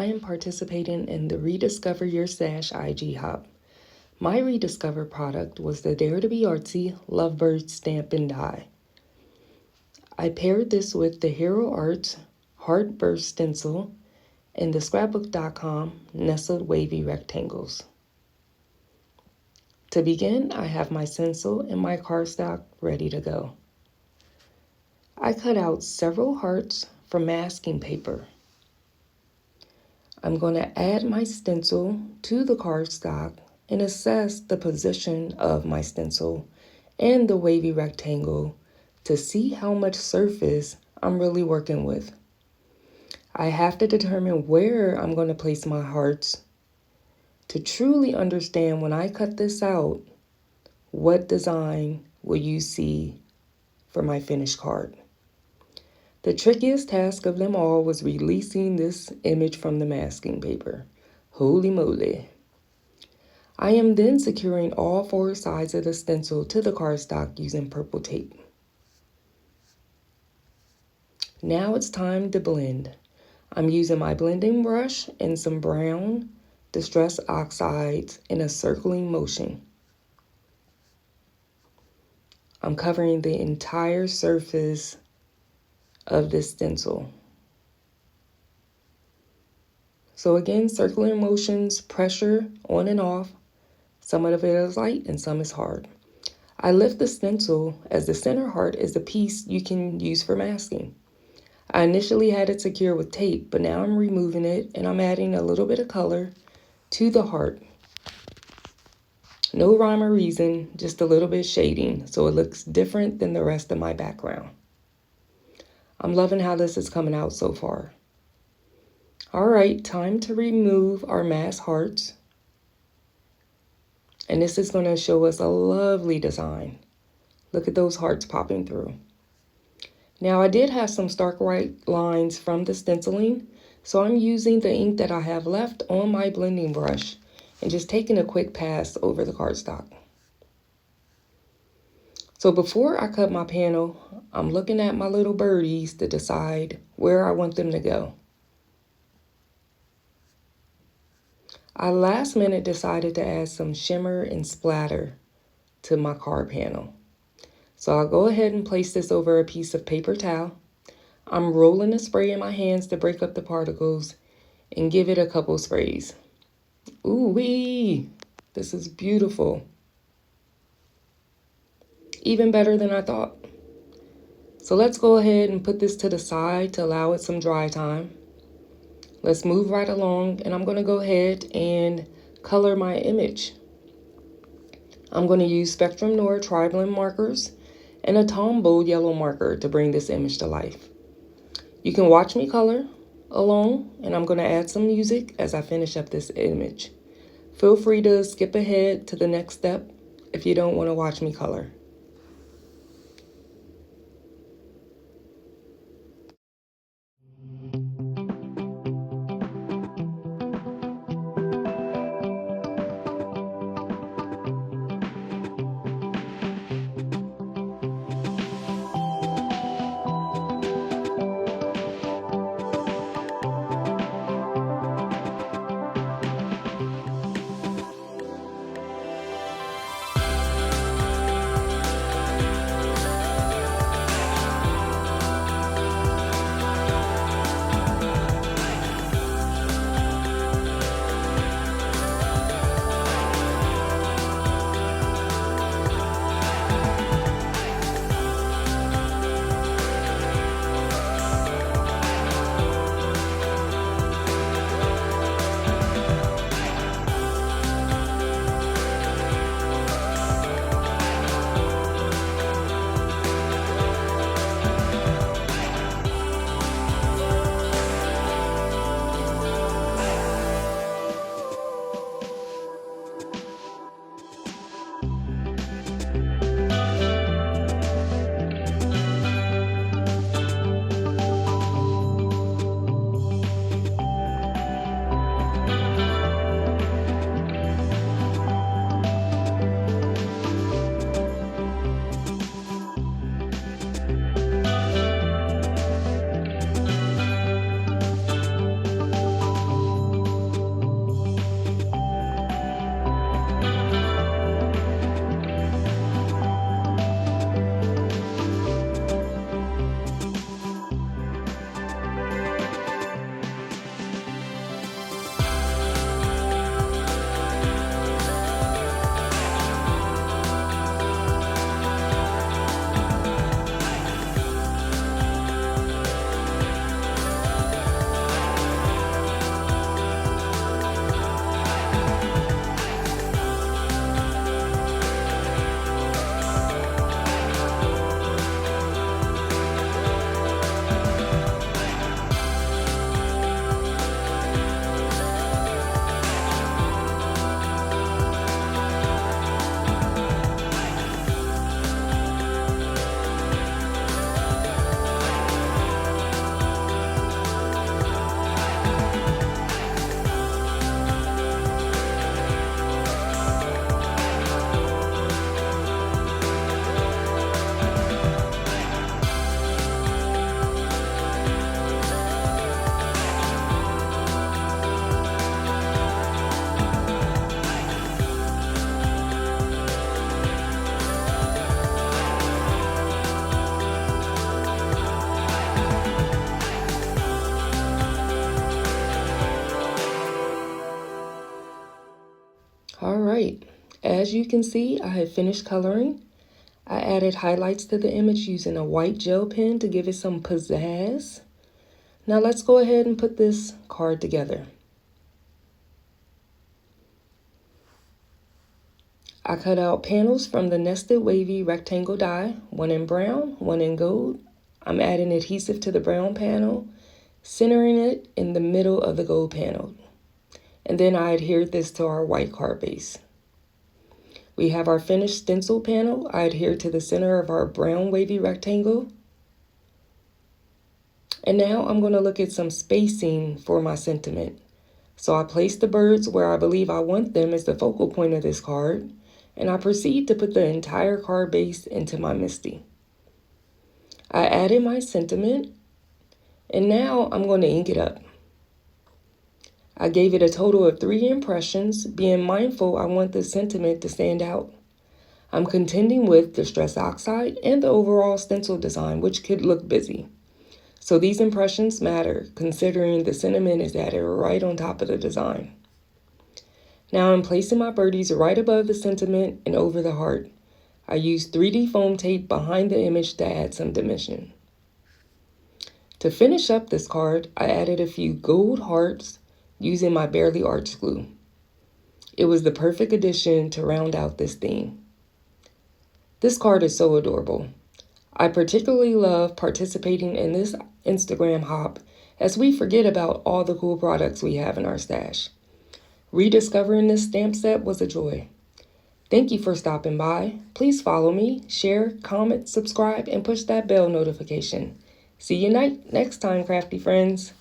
I am participating in the Rediscover Your Stash IG Hop. My Rediscover product was the Dare to be Artsy Lovebird Stamp and Die. I paired this with the Hero Arts Heartburst Stencil and the Scrapbook.com Nestled Wavy Rectangles. To begin, I have my stencil and my cardstock ready to go. I cut out several hearts from masking paper. I'm going to add my stencil to the cardstock and assess the position of my stencil and the wavy rectangle to see how much surface I'm really working with. I have to determine where I'm going to place my hearts to truly understand when I cut this out, what design will you see for my finished card. The trickiest task of them all was releasing this image from the masking paper. Holy moly. I am then securing all four sides of the stencil to the cardstock using purple tape. Now it's time to blend. I'm using my blending brush and some brown distress oxides in a circling motion. I'm covering the entire surface of this stencil. So again, circular motions, pressure on and off. Some of it is light and some is hard. I lift the stencil as the center heart is the piece you can use for masking. I initially had it secure with tape, but now I'm removing it and I'm adding a little bit of color to the heart. No rhyme or reason, just a little bit shading so it looks different than the rest of my background. I'm loving how this is coming out so far. All right, time to remove our mask hearts. And this is going to show us a lovely design. Look at those hearts popping through. Now I did have some stark white lines from the stenciling, so I'm using the ink that I have left on my blending brush and just taking a quick pass over the cardstock. So before I cut my panel, I'm looking at my little birdies to decide where I want them to go. I last minute decided to add some shimmer and splatter to my card panel. So I'll go ahead and place this over a piece of paper towel. I'm rolling the spray in my hands to break up the particles and give it a couple sprays. Ooh-wee! This is beautiful. Even better than I thought. So let's go ahead and put this to the side to allow it some dry time. Let's move right along, and I'm going to go ahead and color my image. I'm going to use Spectrum Noir Tri-Blend markers and a Tombow yellow marker to bring this image to life. You can watch me color along, and I'm going to add some music as I finish up this image. Feel free to skip ahead to the next step if you don't want to watch me color. As you can see, I have finished coloring. I added highlights to the image using a white gel pen to give it some pizzazz. Now let's go ahead and put this card together. I cut out panels from the Nestled Wavy rectangle die, one in brown, one in gold. I'm adding adhesive to the brown panel, centering it in the middle of the gold panel. And then I adhered this to our white card base. We have our finished stencil panel. I adhered to the center of our brown wavy rectangle. And now I'm going to look at some spacing for my sentiment. So I place the birds where I believe I want them as the focal point of this card, and I proceed to put the entire card base into my Misty. I added my sentiment, and now I'm going to ink it up. I gave it a total of 3 impressions, being mindful I want the sentiment to stand out. I'm contending with Distress Oxide and the overall stencil design, which could look busy. So these impressions matter, considering the sentiment is added right on top of the design. Now I'm placing my birdies right above the sentiment and over the heart. I used 3D foam tape behind the image to add some dimension. To finish up this card, I added a few gold hearts using my Barely Arch glue. It was the perfect addition to round out this theme. This card is so adorable. I particularly love participating in this Instagram hop as we forget about all the cool products we have in our stash. Rediscovering this stamp set was a joy. Thank you for stopping by. Please follow me, share, comment, subscribe, and push that bell notification. See you next time, crafty friends.